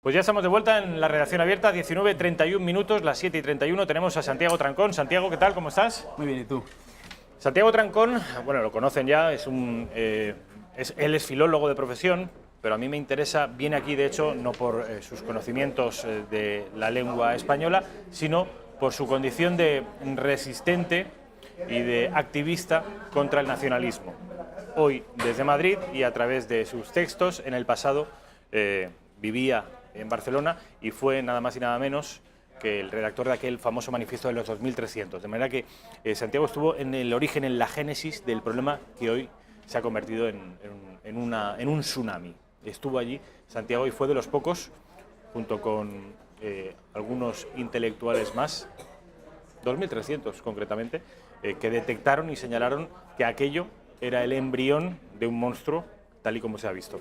Pues ya estamos de vuelta en la redacción abierta, 19:31 minutos, las 7:31, tenemos a Santiago Trancón. Santiago, ¿qué tal? ¿Cómo estás? Muy bien, ¿y tú? Santiago Trancón, bueno, lo conocen ya, él es filólogo de profesión, pero a mí me interesa, viene aquí de hecho no por sus conocimientos de la lengua española, sino por su condición de resistente y de activista contra el nacionalismo. Hoy desde Madrid y a través de sus textos, en el pasado vivía en Barcelona y fue nada más y nada menos que el redactor de aquel famoso manifiesto de los 2300. De manera que Santiago estuvo en el origen, en la génesis del problema que hoy se ha convertido en un tsunami. Estuvo allí Santiago y fue de los pocos, junto con algunos intelectuales más, 2300 concretamente, que detectaron y señalaron que aquello era el embrión de un monstruo, tal y como se ha visto.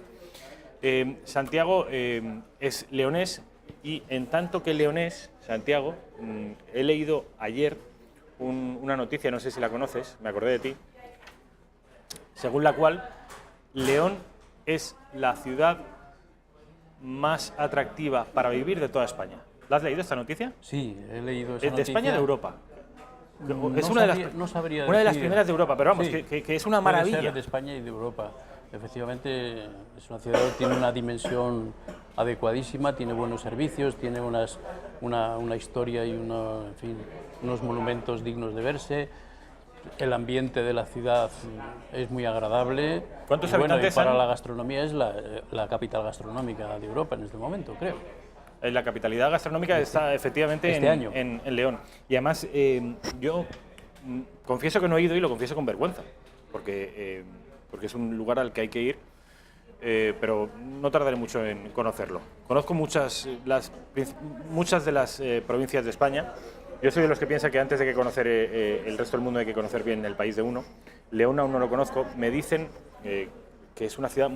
Santiago es leonés y en tanto que leonés, Santiago, he leído ayer una noticia, no sé si la conoces, me acordé de ti, según la cual León es la ciudad más atractiva para vivir de toda España. ¿La has leído esta noticia? Sí, he leído esa noticia. ¿De España o de Europa? Es No una de las primeras de Europa, pero vamos, sí, que es una maravilla. Puede ser de España y de Europa. Efectivamente, es una ciudad que tiene una dimensión adecuadísima, tiene buenos servicios, tiene una historia y en fin, unos monumentos dignos de verse. El ambiente de la ciudad es muy agradable. ¿Cuántos habitantes habitantes para hay? la gastronomía es la capital gastronómica de Europa en este momento, creo. La capitalidad gastronómica está efectivamente en León. Y además, yo confieso que no he ido y lo confieso con vergüenza, porque es un lugar al que hay que ir, pero no tardaré mucho en conocerlo. Conozco muchas de las provincias de España. Yo soy de los que piensa que antes de que conocer el resto del mundo hay que conocer bien el país de uno. León aún no lo conozco. Me dicen que es una ciudad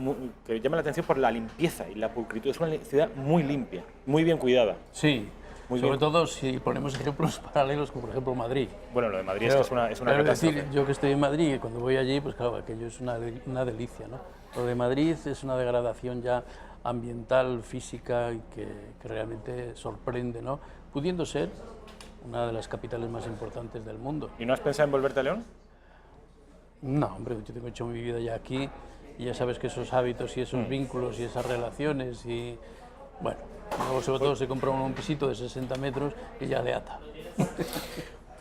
que llama la atención por la limpieza y la pulcritud. Es una ciudad muy limpia, muy bien cuidada. Sí, muy sobre bien. todo si ponemos ejemplos paralelos, como por ejemplo Madrid. Bueno, lo de Madrid es que es una catástrofe. decir, yo que estoy en Madrid, cuando voy allí, pues claro, aquello es una delicia, ¿no? Lo de Madrid es una degradación ya ambiental, física, y que realmente sorprende, ¿no? Pudiendo ser una de las capitales más importantes del mundo. ¿Y no has pensado en volverte a León? No, hombre, yo tengo hecho mi vida ya aquí, y ya sabes que esos hábitos y esos vínculos y esas relaciones y, bueno, luego sobre todo se compra un pisito de 60 metros y ya le ata.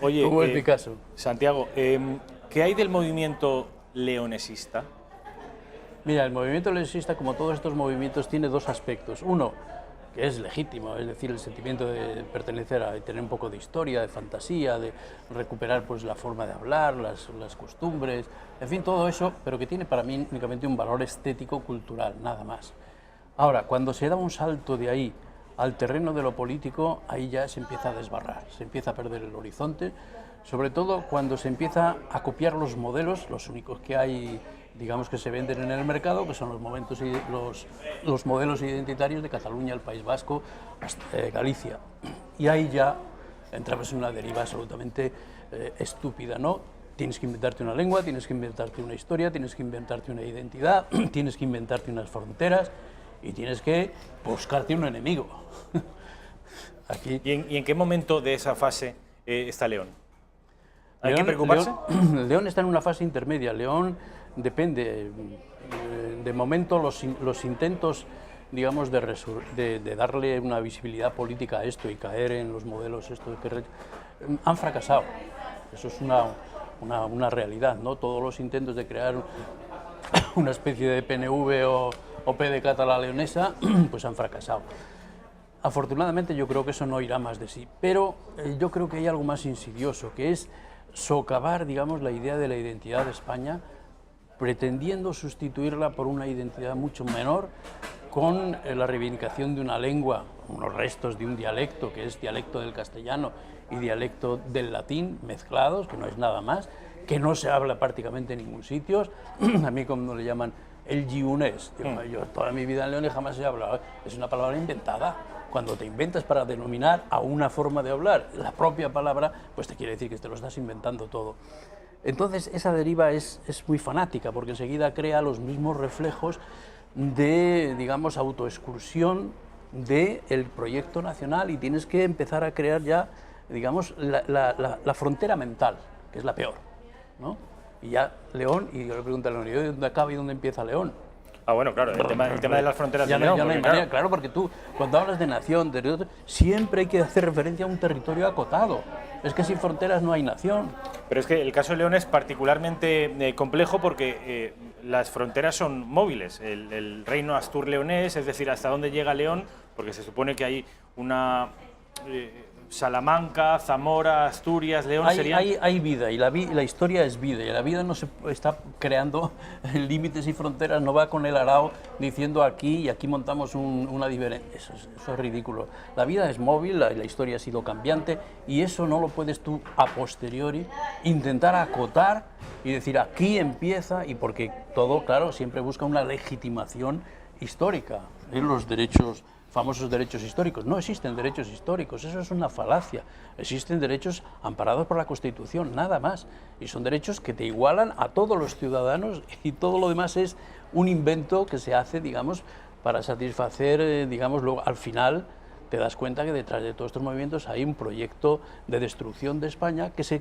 Oye, como es mi caso. Santiago, ¿qué hay del movimiento leonesista? Mira, el movimiento leonesista, como todos estos movimientos, tiene dos aspectos. Uno, que es legítimo, es decir, el sentimiento de pertenecer a tener un poco de historia, de fantasía, de recuperar pues la forma de hablar, las costumbres, en fin, todo eso, pero que tiene para mí únicamente un valor estético, cultural, nada más. Ahora, cuando se da un salto de ahí al terreno de lo político, ahí ya se empieza a desbarrar, se empieza a perder el horizonte, sobre todo cuando se empieza a copiar los modelos, los únicos que hay, digamos, que se venden en el mercado, que son los modelos identitarios de Cataluña, el País Vasco, Galicia. Y ahí ya entramos en una deriva absolutamente estúpida, ¿no? Tienes que inventarte una lengua, tienes que inventarte una historia, tienes que inventarte una identidad, tienes que inventarte unas fronteras y tienes que buscarte un enemigo. Aquí. ¿Y en qué momento de esa fase está León? ¿Hay que preocuparse? León está en una fase intermedia. León depende. De momento los intentos, digamos, de darle una visibilidad política a esto y caer en los modelos estos han fracasado. Eso es una realidad, ¿no? Todos los intentos de crear una especie de PNV o PDeCAT a la leonesa, pues han fracasado. Afortunadamente yo creo que eso no irá más de sí, pero yo creo que hay algo más insidioso, que es socavar, digamos, la idea de la identidad de España, pretendiendo sustituirla por una identidad mucho menor, con la reivindicación de una lengua, unos restos de un dialecto, que es dialecto del castellano y dialecto del latín, mezclados, que no es nada más, que no se habla prácticamente en ningún sitio. A mí, como le llaman, el giunés. Yo toda mi vida en León jamás he hablado. Es una palabra inventada. Cuando te inventas para denominar a una forma de hablar la propia palabra, pues te quiere decir que te lo estás inventando todo. Entonces, esa deriva es muy fanática, porque enseguida crea los mismos reflejos de, digamos, autoexcursión del proyecto nacional y tienes que empezar a crear ya, digamos, la frontera mental, que es la peor, ¿no? Y ya León, y yo le pregunto a León, ¿y dónde acaba y dónde empieza León? Ah, bueno, claro, el tema de las fronteras de León. Ya no hay manera, claro, porque tú, cuando hablas de nación, siempre hay que hacer referencia a un territorio acotado. Es que sin fronteras no hay nación. Pero es que el caso de León es particularmente complejo porque las fronteras son móviles. El reino astur-leonés, es decir, hasta dónde llega León, porque se supone que hay una... Salamanca, Zamora, Asturias, León serían... Hay vida y la historia es vida y la vida no se está creando límites y fronteras, no va con el arao diciendo aquí y aquí montamos una diferencia. Eso es ridículo. La vida es móvil, la historia ha sido cambiante y eso no lo puedes tú a posteriori intentar acotar y decir aquí empieza, y porque todo, claro, siempre busca una legitimación histórica en los famosos derechos históricos. No existen derechos históricos, eso es una falacia. Existen derechos amparados por la Constitución, nada más. Y son derechos que te igualan a todos los ciudadanos y todo lo demás es un invento que se hace, digamos, para satisfacer, digamos, luego al final te das cuenta que detrás de todos estos movimientos hay un proyecto de destrucción de España que se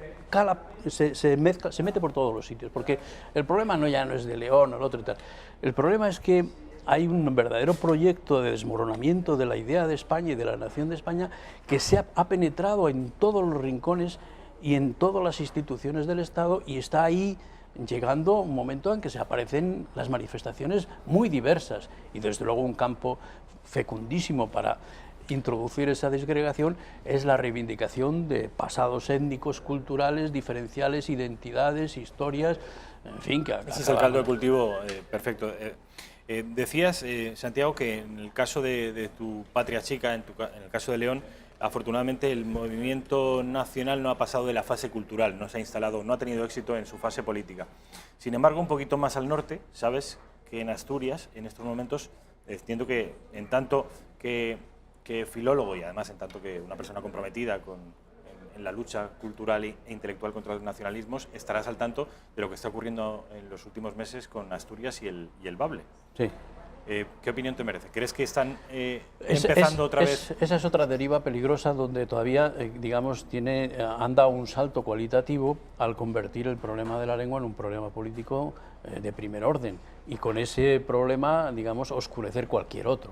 mete por todos los sitios. Porque el problema ya no es de León o el otro y tal. El problema es que hay un verdadero proyecto de desmoronamiento de la idea de España y de la nación de España que ha penetrado en todos los rincones y en todas las instituciones del Estado y está ahí llegando un momento en que se aparecen las manifestaciones muy diversas y desde luego un campo fecundísimo para introducir esa disgregación es la reivindicación de pasados étnicos, culturales, diferenciales, identidades, historias, en fin. Ese es el caldo de cultivo perfecto. Decías, Santiago, que en el caso de tu patria chica, en el caso de León, afortunadamente el movimiento nacional no ha pasado de la fase cultural, no se ha instalado, no ha tenido éxito en su fase política. Sin embargo, un poquito más al norte, sabes que en Asturias, en estos momentos, entiendo que en tanto que filólogo y además en tanto que una persona comprometida en la lucha cultural e intelectual contra los nacionalismos, estarás al tanto de lo que está ocurriendo en los últimos meses con Asturias y el Bable. Sí. ¿Qué opinión te merece? ¿Crees que están empezando otra vez? Esa es otra deriva peligrosa donde todavía, digamos, han dado un salto cualitativo al convertir el problema de la lengua en un problema político de primer orden y con ese problema, digamos, oscurecer cualquier otro.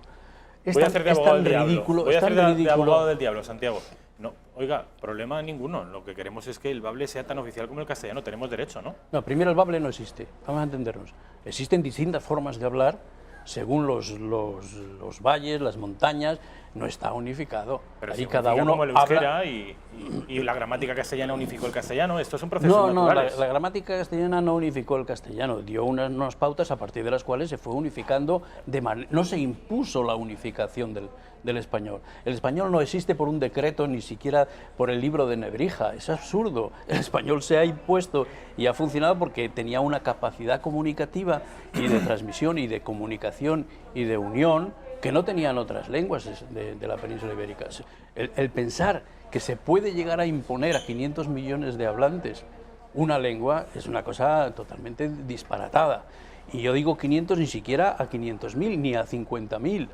Voy a hacer de abogado del diablo. Voy a hacer de abogado del diablo, Santiago. No, oiga, problema ninguno. Lo que queremos es que el bable sea tan oficial como el castellano. Tenemos derecho, ¿no? No, primero el bable no existe. Vamos a entendernos. Existen distintas formas de hablar según los valles, las montañas. No está unificado. Pero ahí si cada uno como el euskera habla... y la gramática castellana unificó el castellano. Esto es un proceso natural. No, la gramática castellana no unificó el castellano. Dio unas pautas a partir de las cuales se fue unificando. No se impuso la unificación del español. El español no existe por un decreto, ni siquiera por el libro de Nebrija. Es absurdo. El español se ha impuesto y ha funcionado porque tenía una capacidad comunicativa y de transmisión y de comunicación y de unión que no tenían otras lenguas de la península ibérica. El pensar que se puede llegar a imponer a 500 millones de hablantes una lengua es una cosa totalmente disparatada. Y yo digo 500 ni siquiera a 500.000 ni a 50.000.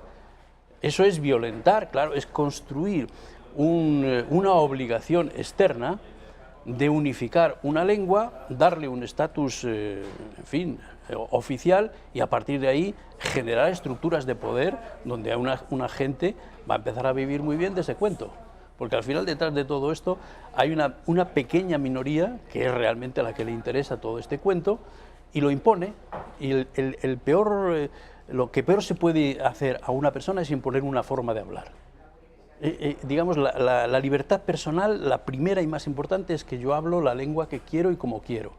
Eso es violentar, claro, es construir una obligación externa de unificar una lengua, darle un estatus, en fin, oficial y a partir de ahí generar estructuras de poder donde una gente va a empezar a vivir muy bien de ese cuento. Porque al final detrás de todo esto hay una pequeña minoría que es realmente a la que le interesa todo este cuento y lo impone. Y lo que peor se puede hacer a una persona es imponer una forma de hablar. Digamos, la libertad personal, la primera y más importante es que yo hablo la lengua que quiero y como quiero.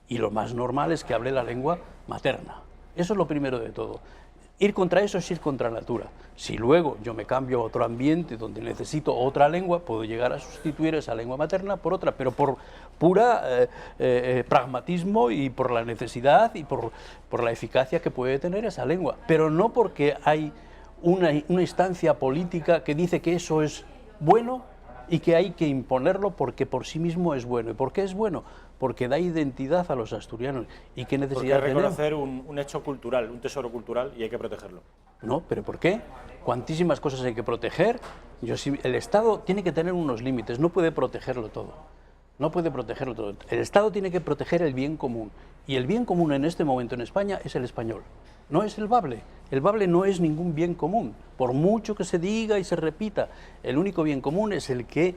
Y lo más normal es que hable la lengua materna. Eso es lo primero de todo. Ir contra eso es ir contra natura. Si luego yo me cambio a otro ambiente donde necesito otra lengua, puedo llegar a sustituir esa lengua materna por otra, pero por pura pragmatismo y por la necesidad y por la eficacia que puede tener esa lengua. Pero no porque hay una instancia política que dice que eso es bueno y que hay que imponerlo porque por sí mismo es bueno. ¿Y por qué es bueno? Porque da identidad a los asturianos. ¿Y qué necesidad porque tenemos? reconocer un hecho cultural, un tesoro cultural, y hay que protegerlo. No, ¿pero por qué? Cuantísimas cosas hay que proteger. El Estado tiene que tener unos límites, no puede protegerlo todo. No puede protegerlo todo. El Estado tiene que proteger el bien común. Y el bien común en este momento en España es el español. No es el bable. El bable no es ningún bien común. Por mucho que se diga y se repita, el único bien común es el que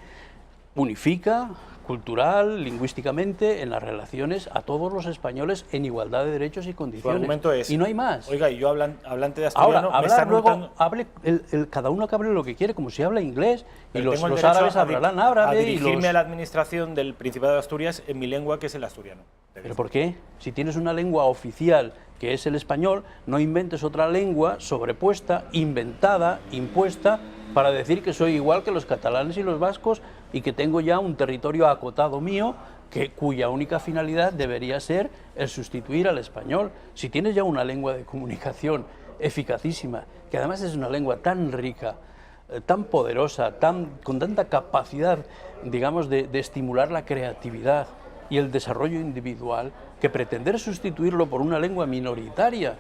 unifica cultural, lingüísticamente, en las relaciones a todos los españoles en igualdad de derechos y condiciones. Su argumento es, y no hay más. Oiga, y yo hablante de asturiano, Ahora, me están luego, hable, cada uno que hable lo que quiere, como si habla inglés, y pero los tengo el derecho árabes hablarán árabe. a dirigirme a la administración del Principado de Asturias en mi lengua, que es el asturiano. ¿Pero por qué? Si tienes una lengua oficial, que es el español, no inventes otra lengua sobrepuesta, inventada, impuesta, para decir que soy igual que los catalanes y los vascos y que tengo ya un territorio acotado mío cuya única finalidad debería ser el sustituir al español. Si tienes ya una lengua de comunicación eficacísima, que además es una lengua tan rica, tan poderosa, con tanta capacidad, digamos, de estimular la creatividad y el desarrollo individual, que pretender sustituirlo por una lengua minoritaria,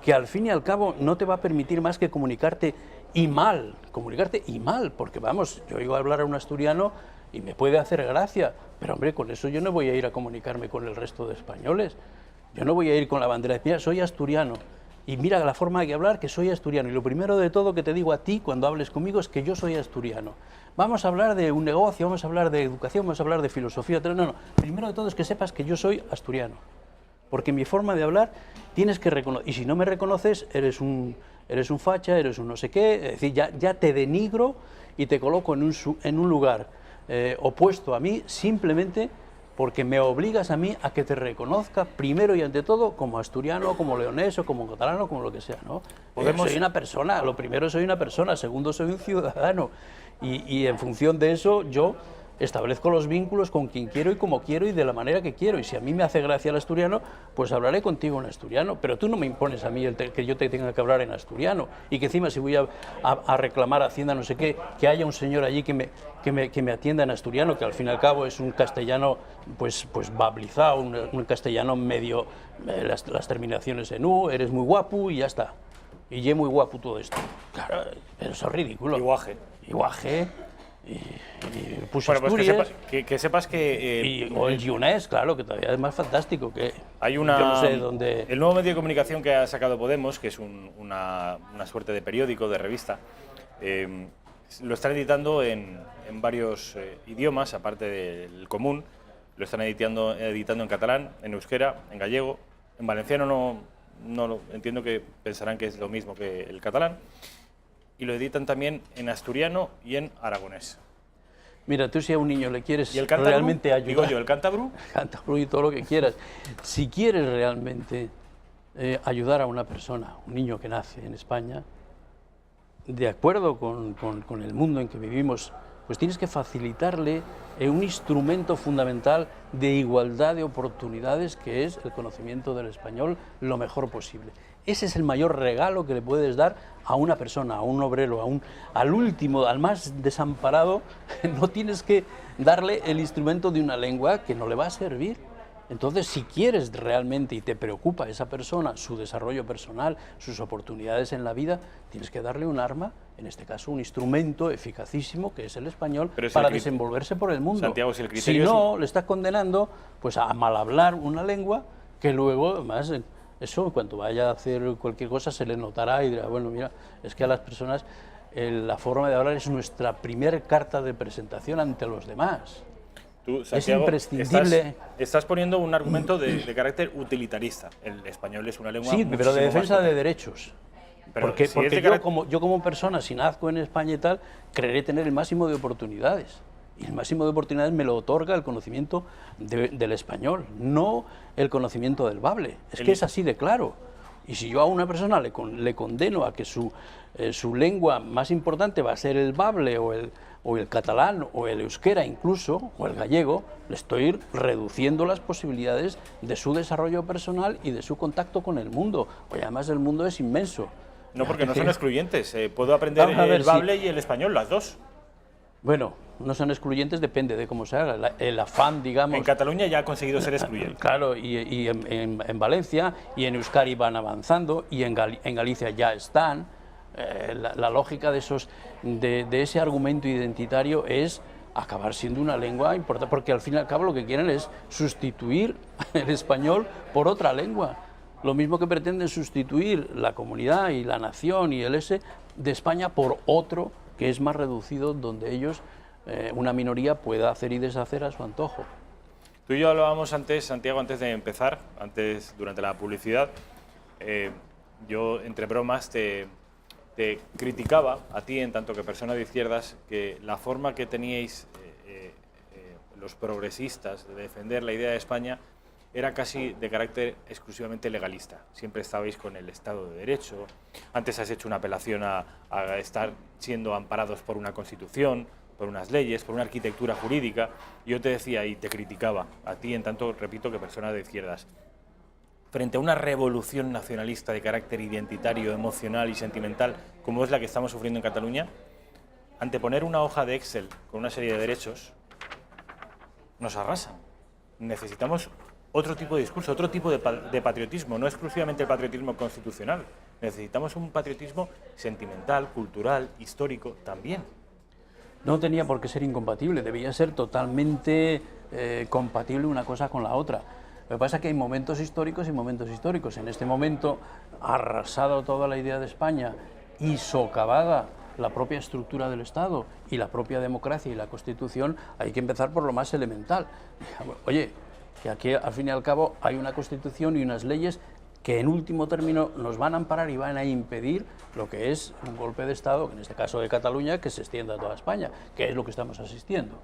que al fin y al cabo no te va a permitir más que comunicarte mal, porque vamos, yo oigo hablar a un asturiano y me puede hacer gracia, pero hombre, con eso yo no voy a ir a comunicarme con el resto de españoles, yo no voy a ir con la bandera de España, soy asturiano, y mira la forma de hablar, que soy asturiano, y lo primero de todo que te digo a ti cuando hables conmigo es que yo soy asturiano. Vamos a hablar de un negocio, vamos a hablar de educación, vamos a hablar de filosofía, no, primero de todo es que sepas que yo soy asturiano, porque mi forma de hablar tienes que reconocer, y si no me reconoces, eres un facha, eres un no sé qué, es decir, ya te denigro y te coloco en un lugar opuesto a mí, simplemente porque me obligas a mí a que te reconozca primero y ante todo como asturiano, como leonés o como catalano, como lo que sea, ¿no? Soy una persona, lo primero soy una persona, segundo soy un ciudadano, y en función de eso yo establezco los vínculos con quien quiero y como quiero y de la manera que quiero. Y si a mí me hace gracia el asturiano, pues hablaré contigo en asturiano. Pero tú no me impones a mí que yo te tenga que hablar en asturiano. Y que encima si voy a reclamar a Hacienda no sé qué, que haya un señor allí que me atienda en asturiano, que al fin y al cabo es un castellano pues bablizado, un castellano medio, las terminaciones en U, eres muy guapo y ya está. Y ye muy guapo todo esto. Claro, pero eso es ridículo. Iguaje. Y bueno, pues que sepas que... o el Yunés, claro, que todavía es más fantástico. Que hay yo no sé dónde... El nuevo medio de comunicación que ha sacado Podemos, que es una suerte de periódico, de revista, lo están editando en varios idiomas, aparte del común. Lo están editando en catalán, en euskera, en gallego. En valenciano no entiendo que pensarán que es lo mismo que el catalán. Y lo editan también en asturiano y en aragonés. Mira, tú si a un niño le quieres ¿Y el cántabru? realmente ayudar... Digo yo, ¿el cántabru? Cántabru y todo lo que quieras. Si quieres realmente ayudar a una persona, un niño que nace en España, de acuerdo con el mundo en que vivimos, pues tienes que facilitarle un instrumento fundamental de igualdad de oportunidades, que es el conocimiento del español lo mejor posible. Ese es el mayor regalo que le puedes dar a una persona, a un obrero, al último, al más desamparado. No tienes que darle el instrumento de una lengua que no le va a servir. Entonces, si quieres realmente y te preocupa a esa persona, su desarrollo personal, sus oportunidades en la vida, tienes que darle un arma, en este caso un instrumento eficacísimo, que es el español, para desenvolverse por el mundo. Santiago, si el criterio si no, le estás condenando pues, a mal hablar una lengua que luego, además, eso, en cuanto vaya a hacer cualquier cosa, se le notará y dirá, bueno, mira, es que a las personas la forma de hablar es nuestra primer carta de presentación ante los demás. Tú, Santiago, es imprescindible. Estás poniendo un argumento de carácter utilitarista. El español es una lengua... Sí, pero de defensa de derechos. Pero porque si porque yo como persona, si nazco en España y tal, creeré tener el máximo de oportunidades. Y el máximo de oportunidades me lo otorga el conocimiento del español, no el conocimiento del bable. Es que es así de claro. Y si yo a una persona le condeno a que su lengua más importante va a ser el bable o el catalán o el euskera incluso, o el gallego, le estoy reduciendo las posibilidades de su desarrollo personal y de su contacto con el mundo. Oye, además el mundo es inmenso. No, porque no son excluyentes. Puedo aprender el bable y el español, las dos. Bueno, no son excluyentes, depende de cómo se haga. El afán, digamos... En Cataluña ya ha conseguido ser excluyente. Claro, y en Valencia y en Euskadi van avanzando y en Galicia ya están. La lógica de ese argumento identitario es acabar siendo una lengua importante, porque al fin y al cabo lo que quieren es sustituir el español por otra lengua. Lo mismo que pretenden sustituir la comunidad y la nación y el ese de España por otro que es más reducido, donde ellos, una minoría, pueda hacer y deshacer a su antojo. Tú y yo hablábamos antes, Santiago, antes de empezar, durante la publicidad, yo entre bromas te criticaba a ti, en tanto que persona de izquierdas, que la forma que teníais los progresistas de defender la idea de España era casi de carácter exclusivamente legalista. Siempre estabais con el Estado de Derecho. Antes has hecho una apelación a estar siendo amparados por una Constitución, por unas leyes, por una arquitectura jurídica. Yo te decía y te criticaba a ti, en tanto, repito, que persona de izquierdas. Frente a una revolución nacionalista de carácter identitario, emocional y sentimental, como es la que estamos sufriendo en Cataluña, anteponer una hoja de Excel con una serie de derechos nos arrasan. Necesitamos otro tipo de discurso, otro tipo de patriotismo, no exclusivamente el patriotismo constitucional. Necesitamos un patriotismo sentimental, cultural, histórico también. No tenía por qué ser incompatible, debía ser totalmente compatible una cosa con la otra. Lo que pasa es que hay momentos históricos y momentos históricos. En este momento, arrasada toda la idea de España y socavada la propia estructura del Estado y la propia democracia y la Constitución, hay que empezar por lo más elemental. Oye, que aquí al fin y al cabo hay una Constitución y unas leyes que en último término nos van a amparar y van a impedir lo que es un golpe de Estado, en este caso de Cataluña, que se extienda a toda España, que es lo que estamos asistiendo.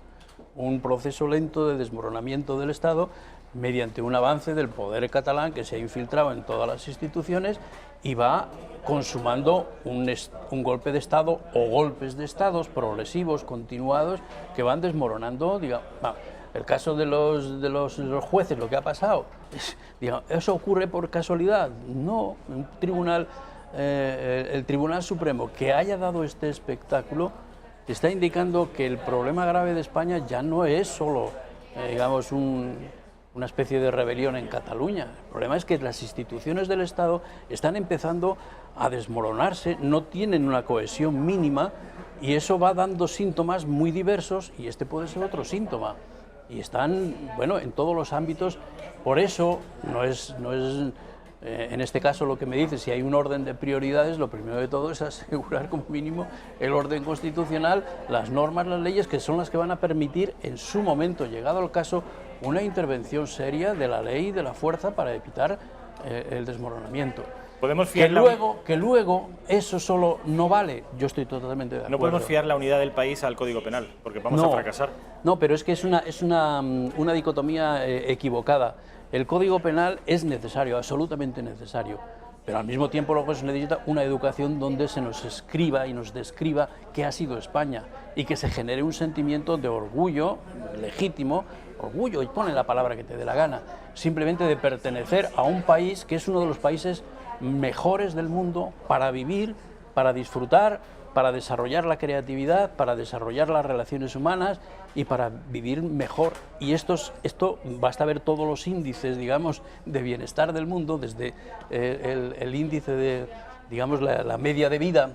Un proceso lento de desmoronamiento del Estado mediante un avance del poder catalán que se ha infiltrado en todas las instituciones y va consumando un golpe de Estado o golpes de Estados progresivos, continuados, que van desmoronando, digamos. El caso de los jueces, lo que ha pasado, digamos, ¿eso ocurre por casualidad? No, un tribunal, el Tribunal Supremo que haya dado este espectáculo está indicando que el problema grave de España ya no es solo, digamos, una especie de rebelión en Cataluña. El problema es que las instituciones del Estado están empezando a desmoronarse, no tienen una cohesión mínima y eso va dando síntomas muy diversos y este puede ser otro síntoma. Y están, bueno, en todos los ámbitos. Por eso no es en este caso lo que me dice, si hay un orden de prioridades, lo primero de todo es asegurar como mínimo el orden constitucional, las normas, las leyes, que son las que van a permitir en su momento, llegado el caso, una intervención seria de la ley y de la fuerza para evitar el desmoronamiento. ¿Podemos fiar que luego eso solo no vale. Yo estoy totalmente de acuerdo. No podemos fiar la unidad del país al Código Penal, porque vamos a fracasar. No, pero es que es una dicotomía equivocada. El Código Penal es necesario, absolutamente necesario, pero al mismo tiempo luego se necesita una educación donde se nos escriba y nos describa qué ha sido España y que se genere un sentimiento de orgullo legítimo, orgullo, y pone la palabra que te dé la gana, simplemente de pertenecer a un país que es uno de los países mejores del mundo para vivir, para disfrutar, para desarrollar la creatividad, para desarrollar las relaciones humanas y para vivir mejor. Y esto basta ver todos los índices, digamos, de bienestar del mundo, desde el índice de, digamos, la media de vida,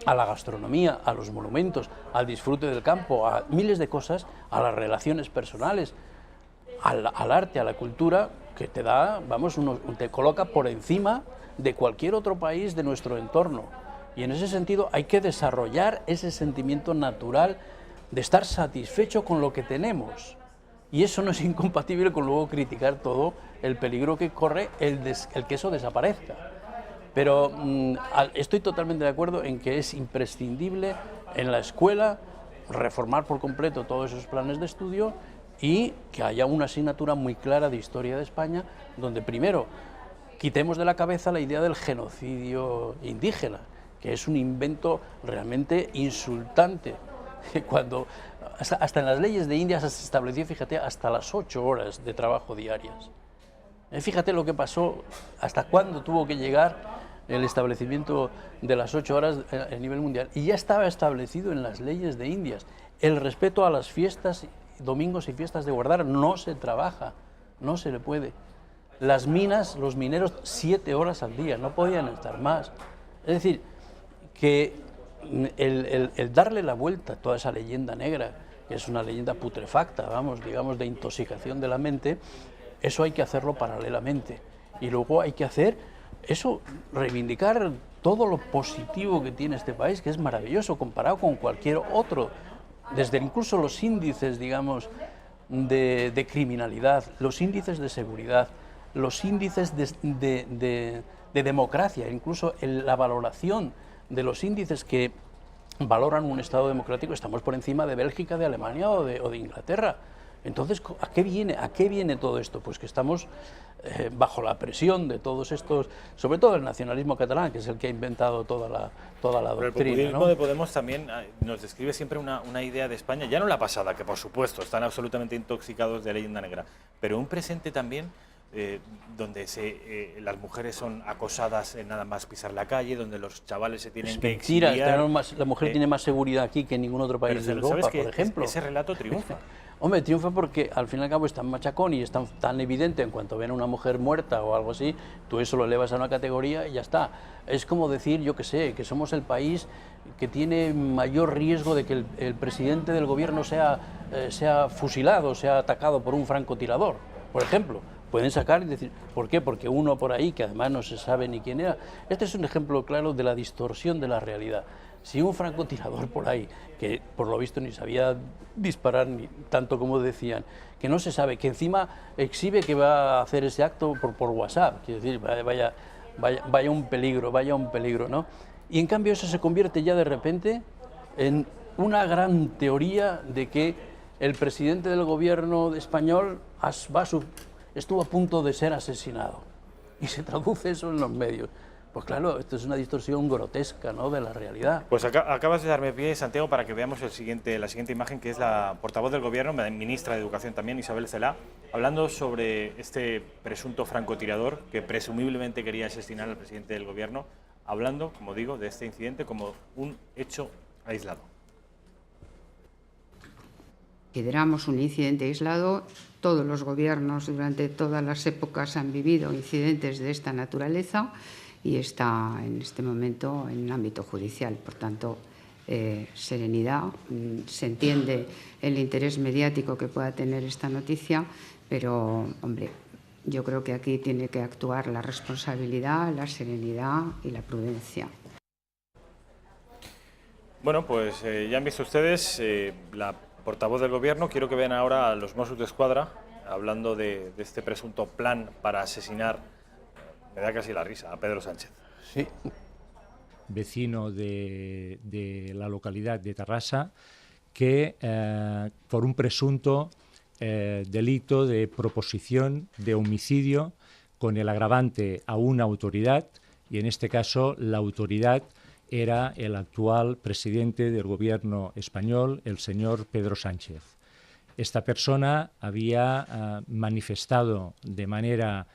a la gastronomía, a los monumentos, al disfrute del campo, a miles de cosas, a las relaciones personales, al arte, a la cultura, que te da, vamos, te coloca por encima de cualquier otro país de nuestro entorno. Y en ese sentido hay que desarrollar ese sentimiento natural de estar satisfecho con lo que tenemos. Y eso no es incompatible con luego criticar todo el peligro que corre el que eso desaparezca. Pero estoy totalmente de acuerdo en que es imprescindible en la escuela reformar por completo todos esos planes de estudio y que haya una asignatura muy clara de historia de España, donde primero quitemos de la cabeza la idea del genocidio indígena, que es un invento realmente insultante. Cuando hasta en las leyes de India se estableció, fíjate, hasta las 8 horas de trabajo diarias. Fíjate lo que pasó, hasta cuándo tuvo que llegar el establecimiento de las 8 horas a nivel mundial. Y ya estaba establecido en las leyes de Indias. El respeto a las fiestas, domingos y fiestas de guardar, no se trabaja, no se le puede. Las minas, los mineros, 7 horas al día, no podían estar más. Es decir, que el darle la vuelta a toda esa leyenda negra, que es una leyenda putrefacta, vamos, digamos, de intoxicación de la mente, eso hay que hacerlo paralelamente. Y luego hay que hacer eso, reivindicar todo lo positivo que tiene este país, que es maravilloso comparado con cualquier otro, desde incluso los índices, digamos, de criminalidad, los índices de seguridad, los índices de democracia, incluso la valoración de los índices que valoran un Estado democrático, estamos por encima de Bélgica, de Alemania o de Inglaterra. Entonces, ¿a qué viene todo esto? Pues que estamos bajo la presión de todos estos, sobre todo el nacionalismo catalán, que es el que ha inventado toda la doctrina. Pero el populismo de Podemos también nos describe siempre una idea de España, ya no la pasada, que por supuesto están absolutamente intoxicados de leyenda negra, pero un presente también donde las mujeres son acosadas en nada más pisar la calle, donde los chavales se tienen que exiliar. La mujer tiene más seguridad aquí que en ningún otro país de Europa, por ejemplo. Ese relato triunfa. Hombre, triunfa porque al fin y al cabo es tan machacón y es tan evidente en cuanto ven a una mujer muerta o algo así, tú eso lo elevas a una categoría y ya está. Es como decir, yo qué sé, que somos el país que tiene mayor riesgo de que el presidente del gobierno sea fusilado, sea atacado por un francotirador, por ejemplo. Pueden sacar y decir, ¿por qué? Porque uno por ahí, que además no se sabe ni quién era. Este es un ejemplo claro de la distorsión de la realidad. Si un francotirador por ahí, que por lo visto ni sabía disparar ni tanto como decían, que no se sabe, que encima exhibe que va a hacer ese acto por WhatsApp, quiere decir, vaya un peligro, ¿no? Y en cambio eso se convierte ya de repente en una gran teoría de que el presidente del gobierno español estuvo a punto de ser asesinado. Y se traduce eso en los medios. Pues claro, esto es una distorsión grotesca, ¿no?, de la realidad. Pues acabas de darme pie, Santiago, para que veamos la siguiente imagen, que es la portavoz del Gobierno, ministra de Educación también, Isabel Celaá, hablando sobre este presunto francotirador que presumiblemente quería asesinar al presidente del Gobierno, hablando, como digo, de este incidente como un hecho aislado. Consideramos un incidente aislado. Todos los gobiernos durante todas las épocas han vivido incidentes de esta naturaleza y está en este momento en el ámbito judicial. Por tanto, serenidad. Se entiende el interés mediático que pueda tener esta noticia, pero, hombre, yo creo que aquí tiene que actuar la responsabilidad, la serenidad y la prudencia. Bueno, pues ya han visto ustedes la portavoz del Gobierno. Quiero que vean ahora a los Mossos d'Esquadra hablando de este presunto plan para asesinar, me da casi la risa, a Pedro Sánchez. Sí. Vecino de la localidad de Tarrasa, que por un presunto delito de proposición de homicidio con el agravante a una autoridad, y en este caso la autoridad era el actual presidente del gobierno español, el señor Pedro Sánchez. Esta persona había manifestado de manera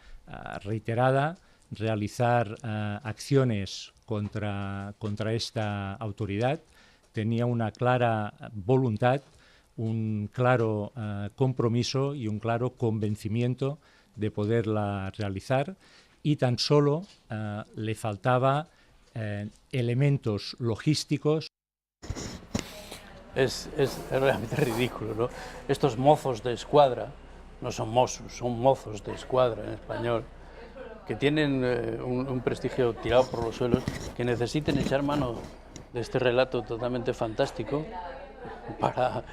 reiterada realizar acciones contra esta autoridad, tenía una clara voluntad, un claro compromiso y un claro convencimiento de poderla realizar, y tan solo le faltaba elementos logísticos. Es realmente ridículo, ¿no? Estos mozos de escuadra, no son Mossos, son mozos de escuadra en español, que tienen un prestigio tirado por los suelos, que necesiten echar mano de este relato totalmente fantástico para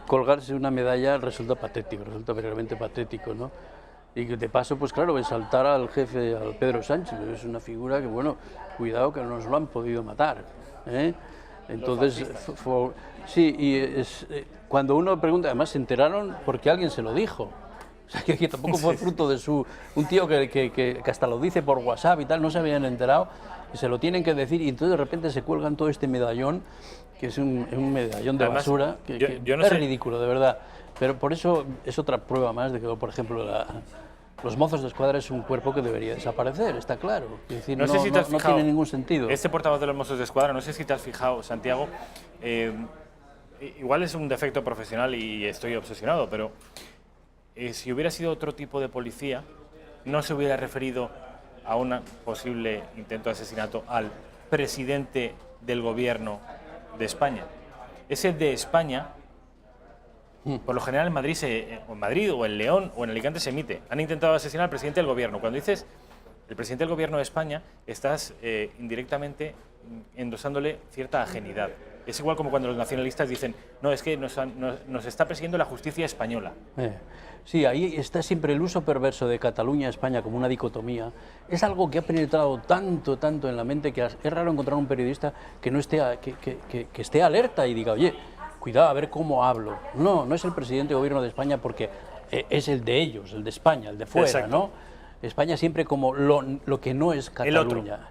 colgarse una medalla, resulta patético, resulta realmente patético, ¿no? Y que de paso, pues claro, exaltar al jefe, al Pedro Sánchez, es una figura que, bueno, cuidado que nos lo han podido matar, ¿eh? Entonces, sí, y cuando uno pregunta, además se enteraron porque alguien se lo dijo. O sea, que tampoco fue fruto de un tío que hasta lo dice por WhatsApp y tal, no se habían enterado, y se lo tienen que decir, y entonces de repente se cuelgan todo este medallón, que es un medallón de además, basura, que yo no es sé. ridículo, de verdad. Pero por eso es otra prueba más de que, por ejemplo, los mozos de escuadra es un cuerpo que debería desaparecer, está claro. Es decir, no tiene ningún sentido. Este portavoz de los Mossos de Escuadra, no sé si te has fijado, Santiago, igual es un defecto profesional y estoy obsesionado, pero si hubiera sido otro tipo de policía, no se hubiera referido a un posible intento de asesinato al presidente del gobierno de España. Ese de España, por lo general en Madrid, o en Madrid, o en León, o en Alicante se emite. Han intentado asesinar al presidente del gobierno. Cuando dices el presidente del gobierno de España, estás indirectamente endosándole cierta ajenidad. Es igual como cuando los nacionalistas dicen, no, es que nos está persiguiendo la justicia española. Sí, ahí está siempre el uso perverso de Cataluña, España como una dicotomía. Es algo que ha penetrado tanto en la mente que es raro encontrar un periodista que no esté, que esté alerta y diga, oye, cuidado a ver cómo hablo. No, no es el presidente del gobierno de España porque es el de ellos, el de España, el de fuera, exacto, ¿no? España siempre como lo que no es Cataluña.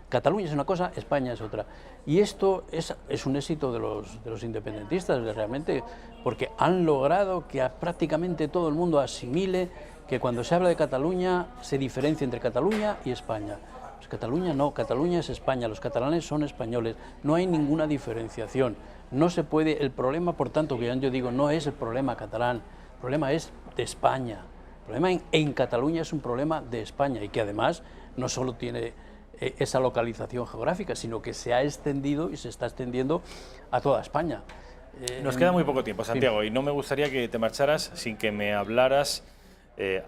Cataluña es una cosa, España es otra. Y esto es un éxito de los independentistas, realmente, porque han logrado que prácticamente todo el mundo asimile que cuando se habla de Cataluña se diferencia entre Cataluña y España. Pues Cataluña no, Cataluña es España, los catalanes son españoles, no hay ninguna diferenciación. No se puede, el problema, por tanto, que yo digo, no es el problema catalán, el problema es de España. El problema en Cataluña es un problema de España y que además no solo tiene esa localización geográfica, sino que se ha extendido y se está extendiendo a toda España. Nos queda muy poco tiempo, Santiago, y no me gustaría que te marcharas sin que me hablaras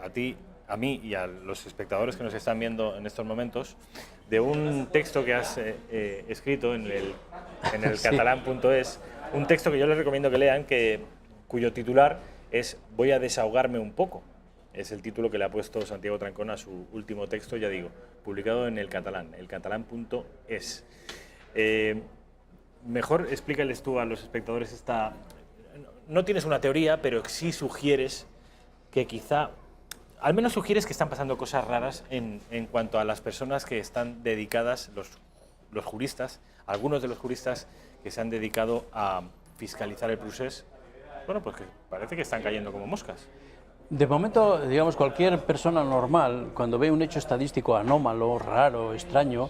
a ti, a mí y a los espectadores que nos están viendo en estos momentos de un texto que has escrito en el sí, catalán.es, un texto que yo les recomiendo que lean, cuyo titular es Voy a desahogarme un poco. Es el título que le ha puesto Santiago Trancón a su último texto, ya digo, publicado en el catalán.es. Mejor explícales tú a los espectadores esta... No tienes una teoría, pero sí sugieres que quizá... Al menos sugieres que están pasando cosas raras en cuanto a las personas que están dedicadas, los juristas, algunos de los juristas que se han dedicado a fiscalizar el procés. Bueno, pues que parece que están cayendo como moscas. De momento, digamos, cualquier persona normal, cuando ve un hecho estadístico anómalo, raro, extraño,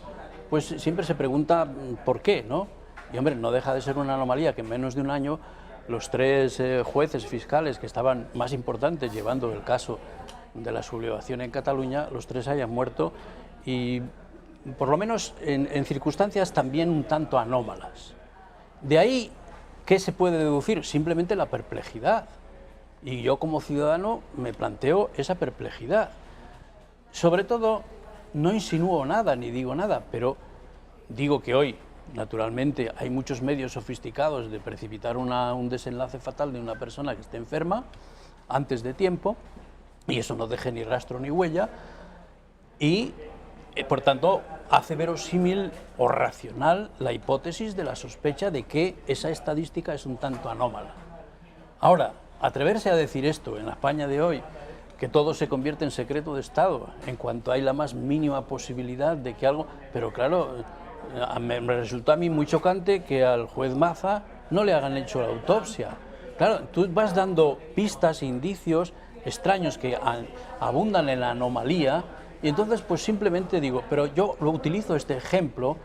pues siempre se pregunta por qué, ¿no? Y hombre, no deja de ser una anomalía que en menos de un año los tres jueces fiscales que estaban más importantes llevando el caso de la sublevación en Cataluña, los tres hayan muerto y por lo menos en circunstancias también un tanto anómalas. De ahí, ¿qué se puede deducir? Simplemente la perplejidad. Y yo como ciudadano me planteo esa perplejidad. Sobre todo, no insinúo nada ni digo nada, pero digo que hoy, naturalmente, hay muchos medios sofisticados de precipitar un desenlace fatal de una persona que esté enferma antes de tiempo, y eso no deje ni rastro ni huella, y por tanto hace verosímil o racional la hipótesis de la sospecha de que esa estadística es un tanto anómala. Ahora, atreverse a decir esto en la España de hoy, que todo se convierte en secreto de Estado, en cuanto hay la más mínima posibilidad de que algo... Pero claro, me resultó a mí muy chocante que al juez Maza no le hagan hecho la autopsia. Claro, tú vas dando pistas, indicios extraños que abundan en la anomalía, y entonces pues simplemente digo, pero yo lo utilizo este ejemplo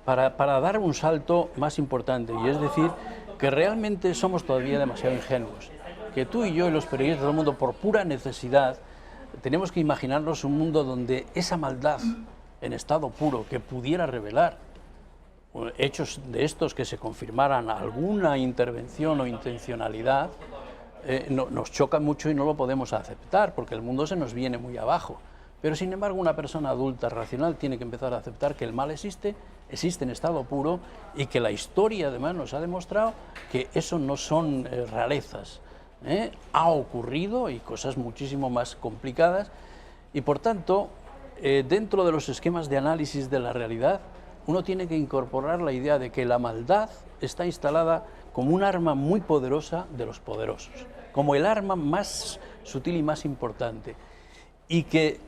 para dar un salto más importante, y es decir, que realmente somos todavía demasiado ingenuos. Que tú y yo y los periodistas del mundo, por pura necesidad, tenemos que imaginarnos un mundo donde esa maldad en estado puro que pudiera revelar hechos de estos que se confirmaran alguna intervención o intencionalidad, nos choca mucho y no lo podemos aceptar, porque el mundo se nos viene muy abajo. Pero sin embargo una persona adulta, racional, tiene que empezar a aceptar que el mal existe en estado puro y que la historia además nos ha demostrado que eso no son rarezas. Ha ocurrido y cosas muchísimo más complicadas y por tanto dentro de los esquemas de análisis de la realidad uno tiene que incorporar la idea de que la maldad está instalada como un arma muy poderosa de los poderosos, como el arma más sutil y más importante, y que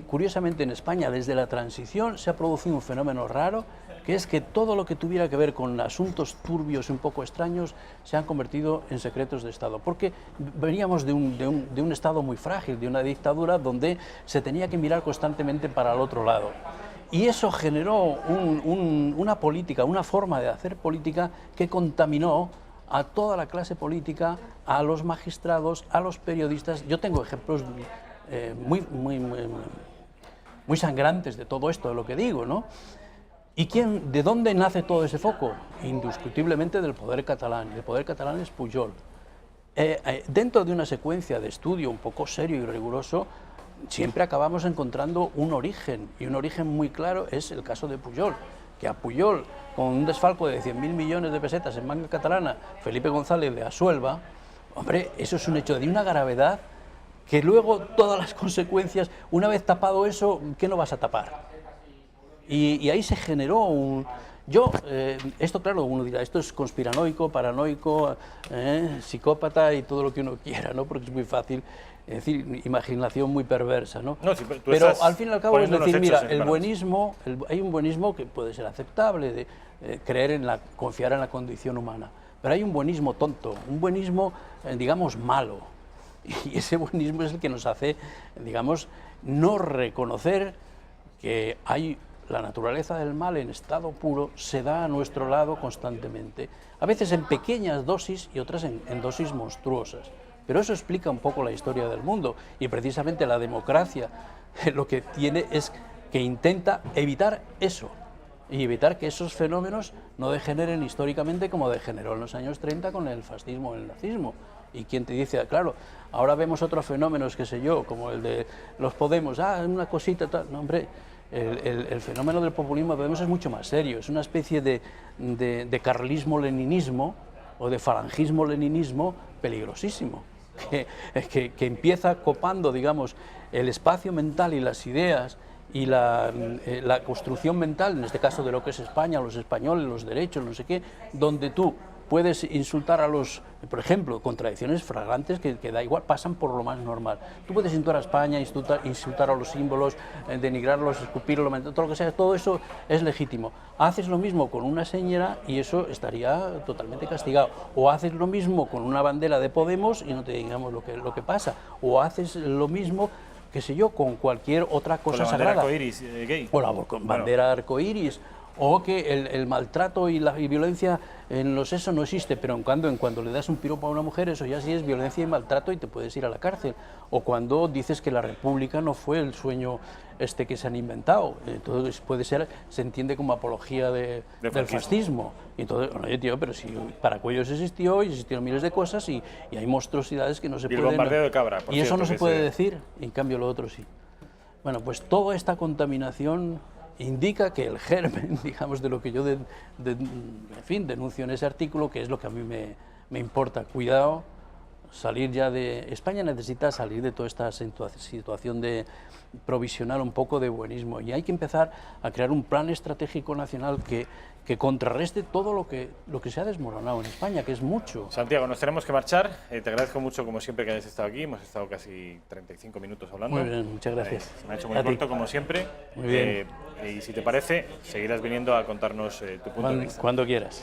curiosamente en España desde la transición se ha producido un fenómeno raro, que es que todo lo que tuviera que ver con asuntos turbios y un poco extraños se han convertido en secretos de Estado, porque veníamos de un Estado muy frágil, de una dictadura donde se tenía que mirar constantemente para el otro lado. Y eso generó una política, una forma de hacer política que contaminó a toda la clase política, a los magistrados, a los periodistas. Yo tengo ejemplos muy sangrantes de todo esto, de lo que digo, ¿no? ¿Y de dónde nace todo ese foco? Indiscutiblemente del poder catalán. El poder catalán es Pujol. Dentro de una secuencia de estudio un poco serio y riguroso, siempre acabamos encontrando un origen, y un origen muy claro es el caso de Pujol, que a Pujol, con un desfalco de 100.000 millones de pesetas en banca catalana, Felipe González le asuelva. Hombre, eso es un hecho de una gravedad que luego todas las consecuencias, una vez tapado eso, ¿qué no vas a tapar? Y ahí se generó un... esto claro, uno dirá, esto es conspiranoico, paranoico, psicópata y todo lo que uno quiera, ¿no? Porque es muy fácil, es decir, imaginación muy perversa, ¿no? No, sí, pero al fin y al cabo es decir, mira, hay un buenismo que puede ser aceptable, de confiar en la condición humana, pero hay un buenismo tonto, un buenismo, digamos, malo, y ese buenismo es el que nos hace, digamos, no reconocer que hay... La naturaleza del mal en estado puro se da a nuestro lado constantemente, a veces en pequeñas dosis y otras en dosis monstruosas. Pero eso explica un poco la historia del mundo, y precisamente la democracia lo que tiene es que intenta evitar eso, y evitar que esos fenómenos no degeneren históricamente como degeneró en los años 30 con el fascismo o el nazismo. Y quien te dice, claro, ahora vemos otros fenómenos, qué sé yo, como el de los Podemos, una cosita tal, no, hombre. El fenómeno del populismo Podemos es mucho más serio, es una especie de carlismo-leninismo o de falangismo-leninismo peligrosísimo, que empieza copando, digamos, el espacio mental y las ideas y la construcción mental, en este caso de lo que es España, los españoles, los derechos, no sé qué, donde tú puedes insultar a los, por ejemplo, contradicciones flagrantes que da igual, pasan por lo más normal. Tú puedes insultar a España, insultar a los símbolos, denigrarlos, escupirlos, todo lo que sea, todo eso es legítimo. Haces lo mismo con una señora y eso estaría totalmente castigado. O haces lo mismo con una bandera de Podemos y no te digamos lo que pasa. O haces lo mismo, qué sé yo, con cualquier otra cosa sagrada. Con la bandera arcoíris gay. O la bandera arcoíris. O que el maltrato y la violencia en los eso no existe, pero en cuando le das un piropo a una mujer, eso ya sí es violencia y maltrato y te puedes ir a la cárcel. O cuando dices que la república no fue el sueño que se han inventado, entonces puede ser, se entiende como apología del fascismo. Y entonces, oye tío, pero si Paracuellos existió y existieron miles de cosas y hay monstruosidades que no se pueden... el bombardeo de Cabra, por y eso cierto, no se puede decir, y en cambio lo otro sí. Bueno, pues toda esta contaminación indica que el germen, digamos, de lo que yo en fin, denuncio en ese artículo, que es lo que a mí me importa. Cuidado, salir ya de... España necesita salir de toda esta situación de provisional un poco de buenismo, y hay que empezar a crear un plan estratégico nacional que contrarreste todo lo que se ha desmoronado en España, que es mucho. Santiago, nos tenemos que marchar. Te agradezco mucho, como siempre, que hayas estado aquí. Hemos estado casi 35 minutos hablando. Muy bien, muchas gracias. Se me ha hecho muy corto, como siempre. Muy bien. Y si te parece, seguirás viniendo a contarnos tu punto de vista. Cuando quieras.